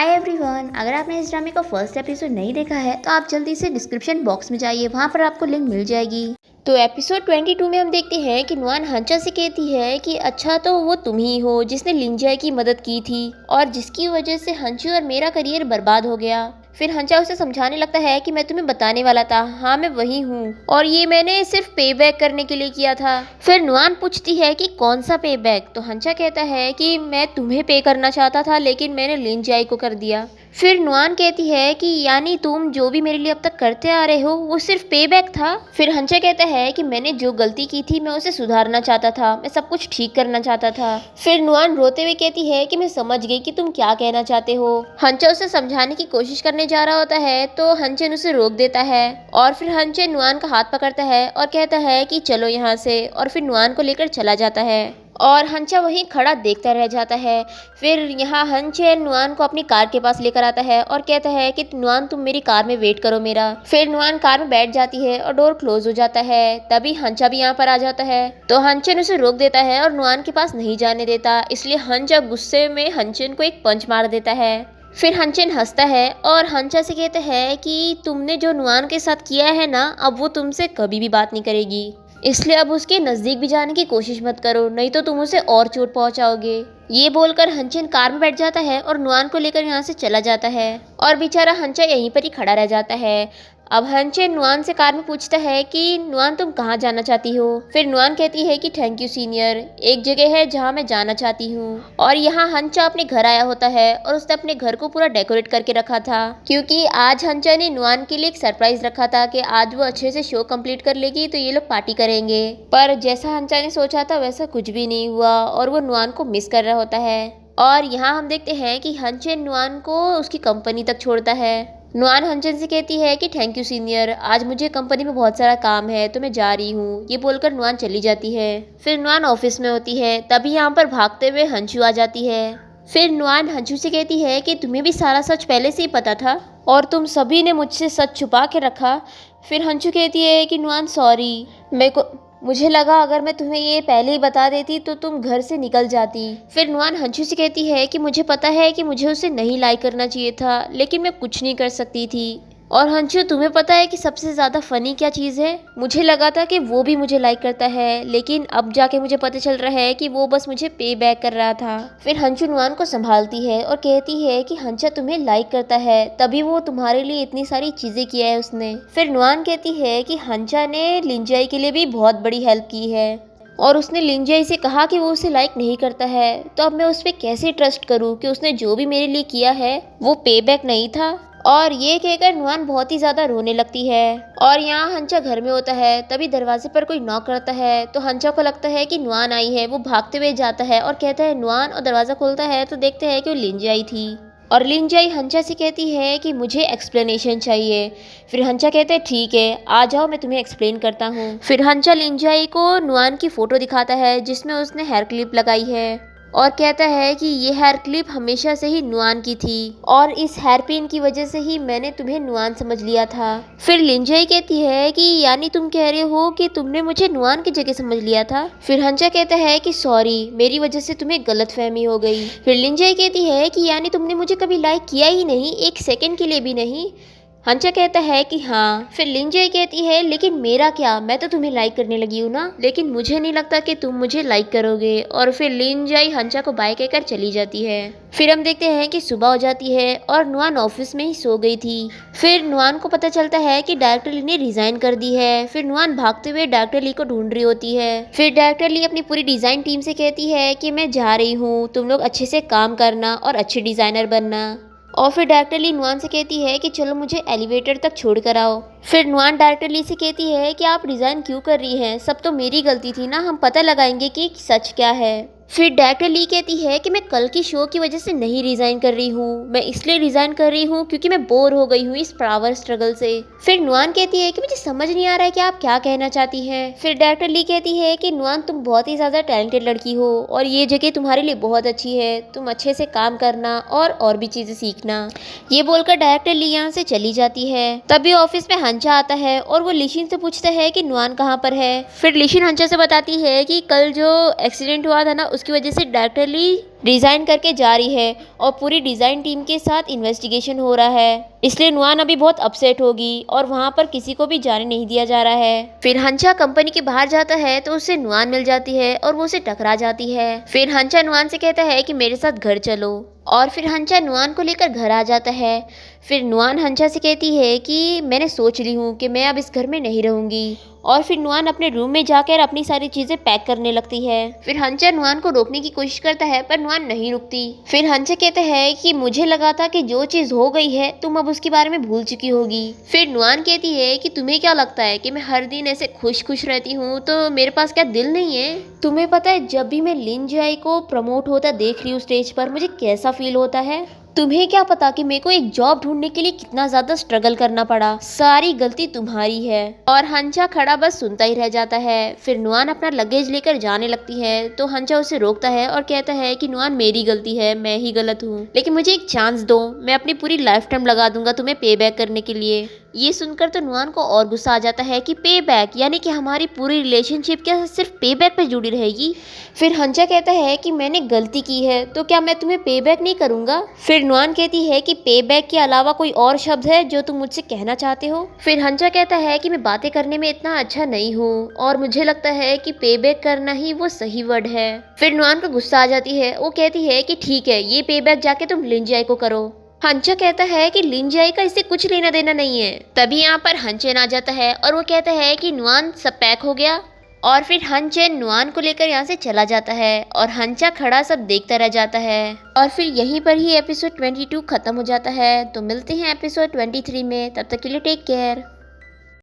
Hi everyone, अगर आपने इस ड्रामे का फर्स्ट एपिसोड नहीं देखा है तो आप जल्दी से डिस्क्रिप्शन बॉक्स में जाइए, वहाँ पर आपको लिंक मिल जाएगी। तो एपिसोड 22 में हम देखते हैं कि नुआन हंचा से कहती है कि अच्छा तो वो तुम ही हो जिसने लिंजाई की मदद की थी और जिसकी वजह से हंचू और मेरा करियर बर्बाद हो गया। फिर हंचा उसे समझाने लगता है कि मैं तुम्हें बताने वाला था, हाँ मैं वही हूँ और ये मैंने सिर्फ पे बैक करने के लिए किया था। फिर नुआन पूछती है कि कौन सा पे बैक, तो हंचा कहता है कि मैं तुम्हें पे करना चाहता था लेकिन मैंने लिंजाई को कर दिया। फिर नुआन कहती है कि यानी तुम जो भी मेरे लिए अब तक करते आ रहे हो वो सिर्फ पे बैक था। फिर हंचा कहता है कि मैंने जो गलती की थी मैं उसे सुधारना चाहता था, मैं सब कुछ ठीक करना चाहता था। फिर नुआन रोते हुए कहती है कि मैं समझ गई कि तुम क्या कहना चाहते हो। हंचा उसे समझाने की कोशिश करने जा रहा होता है तो हंचन उसे रोक देता है और फिर हंचन नुआन का हाथ पकड़ता है और कहता है कि चलो यहाँ से, और फिर नुआन को लेकर चला जाता है और हंचा वहीं खड़ा देखता रह जाता है। फिर यहाँ हंचन नुआन को अपनी कार के पास लेकर आता है और कहता है कि नुआन तुम मेरी कार में वेट करो मेरा। फिर नुआन कार में बैठ जाती है और डोर क्लोज हो जाता है। तभी हंचा भी यहाँ पर आ जाता है तो हंचन उसे रोक देता है और नुआन के पास नहीं जाने देता, इसलिए हंचा गुस्से में हंचन को एक पंच मार देता है। फिर हंचन हंसता है और हंचा से कहता है कि तुमने जो नुआन के साथ किया है ना, अब वो तुमसे कभी भी बात नहीं करेगी, इसलिए अब उसके नज़दीक भी जाने की कोशिश मत करो, नहीं तो तुम उसे और चोट पहुंचाओगे। ये बोलकर हंचन कार में बैठ जाता है और नुआन को लेकर यहाँ से चला जाता है और बेचारा हंचा यहीं पर ही खड़ा रह जाता है। अब हंचन नुआन से कार में पूछता है कि नुआन तुम कहाँ जाना चाहती हो। फिर नुआन कहती है कि थैंक यू सीनियर, एक जगह है जहाँ मैं जाना चाहती हूँ। और यहाँ हंचा अपने घर आया होता है और उसने अपने घर को पूरा डेकोरेट करके रखा था क्योंकि आज हंचा ने नुआन के लिए एक सरप्राइज रखा था कि आज वो अच्छे से शो कंप्लीट कर लेगी तो ये लोग पार्टी करेंगे। पर जैसा हंचा ने सोचा था वैसा कुछ भी नहीं हुआ और वो नुआन को मिस कर रहा होता है। और यहाँ हम देखते हैं कि हंचन नुआन को उसकी कंपनी तक छोड़ता है। नुआन हंचन से कहती है कि थैंक यू सीनियर, आज मुझे कंपनी में बहुत सारा काम है तो मैं जा रही हूँ। ये बोलकर नुआन चली जाती है। फिर नुआन ऑफिस में होती है, तभी यहाँ पर भागते हुए हंचू आ जाती है। फिर नुआन हंचू से कहती है कि तुम्हें भी सारा सच पहले से ही पता था और तुम सभी ने मुझसे सच छुपा के रखा। फिर हंचू कहती है कि नुआन सॉरी, मुझे लगा अगर मैं तुम्हें ये पहले ही बता देती तो तुम घर से निकल जाती। फिर नुआन हंचू से कहती है कि मुझे पता है कि मुझे उसे नहीं लाइक करना चाहिए था लेकिन मैं कुछ नहीं कर सकती थी। और हंचू तुम्हें पता है कि सबसे ज़्यादा फ़नी क्या चीज़ है, मुझे लगा था कि वो भी मुझे लाइक करता है लेकिन अब जाके मुझे पता चल रहा है कि वो बस मुझे पे बैक कर रहा था। फिर हंचू नुआन को संभालती है और कहती है कि हंचा तुम्हें लाइक करता है तभी वो तुम्हारे लिए इतनी सारी चीज़ें किया है उसने। फिर नुआन कहती है कि हंचा ने लिंजाई के लिए भी बहुत बड़ी हेल्प की है और उसने लिंजाई से कहा कि वो उसे लाइक नहीं करता है, तो अब मैं उस पर कैसे ट्रस्ट करूँ कि उसने जो भी मेरे लिए किया है वो पे बैक नहीं था। और ये कहकर नुआन बहुत ही ज़्यादा रोने लगती है। और यहाँ हंचा घर में होता है, तभी दरवाजे पर कोई नॉक करता है तो हंचा को लगता है कि नुआन आई है। वो भागते हुए जाता है और कहता है नुआन, और दरवाज़ा खोलता है तो देखते हैं कि वो लिंजाई थी। और लिंजाई हंचा से कहती है कि मुझे एक्सप्लेनेशन चाहिए। फिर हंचा कहता है ठीक है, आ जाओ मैं तुम्हें एक्सप्लेन करता हूँ। फिर हंचा लिंजाई को नुआन की फ़ोटो दिखाता है जिसमें उसने हेयर क्लिप लगाई है और कहता है कि ये हेयर क्लिप हमेशा से ही नुआन की थी और इस हेयर पिन की वजह से ही मैंने तुम्हें नुआन समझ लिया था। फिर लिंजाई कहती है कि यानी तुम कह रहे हो कि तुमने मुझे नुआन की जगह समझ लिया था। फिर हंचा कहता है कि सॉरी, मेरी वजह से तुम्हें गलतफहमी हो गई। फिर लिंजाई कहती है कि यानी तुमने मुझे कभी लाइक किया ही नहीं, एक सेकंड के लिए भी नहीं। हंचा कहता है कि हाँ। फिर लिंजाई कहती है लेकिन मेरा क्या, मैं तो तुम्हें लाइक करने लगी हूँ ना, लेकिन मुझे नहीं लगता कि तुम मुझे लाइक करोगे। और फिर लिंजाई हंचा को बाय कहकर चली जाती है। फिर हम देखते हैं कि सुबह हो जाती है और नुआन ऑफिस में ही सो गई थी। फिर नुआन को पता चलता है कि डायरेक्टर ली ने रिजाइन कर दी है। फिर नुआन भागते हुए डायरेक्टर ली को ढूंढ रही होती है। फिर डायरेक्टर ली अपनी पूरी डिज़ाइन टीम से कहती है कि मैं जा रही हूँ, तुम लोग अच्छे से काम करना और अच्छे डिज़ाइनर बनना। और फिर डायरेक्टर ली नुआन से कहती है कि चलो मुझे एलिवेटर तक छोड़ कर आओ। फिर नुआन डायरेक्टर ली से कहती है कि आप रिज़ाइन क्यों कर रही हैं, सब तो मेरी गलती थी ना, हम पता लगाएंगे कि सच क्या है। फिर डायरेक्टर ली कहती है कि मैं कल की शो की वजह से नहीं रिज़ाइन कर रही हूँ, मैं इसलिए रिज़ाइन कर रही हूँ क्योंकि मैं बोर हो गई हूँ इस पावर स्ट्रगल से। फिर नुआन कहती है कि मुझे समझ नहीं आ रहा है कि आप क्या कहना चाहती हैं। फिर डायरेक्टर ली कहती है कि नुआन तुम बहुत ही ज़्यादा टैलेंटेड लड़की हो और ये जगह तुम्हारे लिए बहुत अच्छी है, तुम अच्छे से काम करना और भी चीज़ें सीखना। ये बोलकर डायरेक्टर ली यहाँ से चली जाती है। तभी ऑफिस में हंचा आता है और वो लिशिन से पूछता है कि नुआन कहाँ पर है। फिर लिशिन हंचा से बताती है कि कल जो एक्सीडेंट हुआ था ना, उसकी वजह से डायरेक्टर ली रिजाइन करके जा रही है और पूरी डिज़ाइन टीम के साथ इन्वेस्टिगेशन हो रहा है। इसलिए नुआन अभी बहुत अपसेट होगी और वहाँ पर किसी को भी जाने नहीं दिया जा रहा है। फिर हंचा कंपनी के बाहर जाता है तो उसे नुआन मिल जाती है और वो उसे टकरा जाती है। फिर हंचा नुआन से कहता है कि मेरे साथ घर चलो और फिर हंचा नुआन को लेकर घर आ जाता है। फिर नुआन हंचा से कहती है कि मैंने सोच ली हूँ कि मैं अब इस घर में नहीं रहूँगी और फिर नुआन अपने रूम में जाकर अपनी सारी चीज़ें पैक करने लगती है। फिर हंचा नुआन को रोकने की कोशिश करता है पर नुआन नहीं रुकती। फिर हंचा कहता है कि मुझे लगा था कि जो चीज़ हो गई है तुम अब उसके बारे में भूल चुकी होगी। फिर नुआन कहती है कि तुम्हें क्या लगता है कि मैं हर दिन ऐसे खुश खुश रहती हूँ तो मेरे पास क्या दिल नहीं है? तुम्हें पता है जब भी मैं लिन जियाई को प्रमोट होता देख रही हूँ स्टेज पर मुझे कैसा फील होता है? तुम्हें क्या पता कि मेरे को एक जॉब ढूंढने के लिए कितना ज्यादा स्ट्रगल करना पड़ा। सारी गलती तुम्हारी है। और हंचा खड़ा बस सुनता ही रह जाता है। फिर नुआन अपना लगेज लेकर जाने लगती है तो हंचा उसे रोकता है और कहता है कि नुआन मेरी गलती है, मैं ही गलत हूँ, लेकिन मुझे एक चांस दो, मैं अपनी पूरी लाइफ टाइम लगा दूंगा तुम्हें पे बैक करने के लिए। ये सुनकर तो नुआन को और गुस्सा आ जाता है कि पे बैक यानी कि हमारी पूरी रिलेशनशिप क्या सिर्फ पे बैक पे जुड़ी रहेगी? फिर हंचा कहता है कि मैंने गलती की है तो क्या मैं तुम्हें पे बैक नहीं करूंगा? फिर नुआन कहती है कि पे बैक के अलावा कोई और शब्द है जो तुम मुझसे कहना चाहते हो? फिर हंचा कहता है कि मैं बातें करने में इतना अच्छा नहीं हूँ और मुझे लगता है कि पे बैक करना ही वो सही वर्ड है। फिर नुआन को गुस्सा आ जाती है। वो कहती है कि ठीक है, ये पे बैक जाके तुम लिन जियाई को करो। हंचा कहता है कि लिन जियाई का इससे कुछ लेना देना नहीं है। तभी यहाँ पर हंचेन आ जाता है और वो कहता है कि नुआन सब पैक हो गया। और फिर हंचेन नुआन को लेकर यहाँ से चला जाता है और हंचा खड़ा सब देखता रह जाता है। और फिर यहीं पर ही एपिसोड 22 खत्म हो जाता है। तो मिलते हैं एपिसोड 23 में, तब तक के लिए टेक केयर।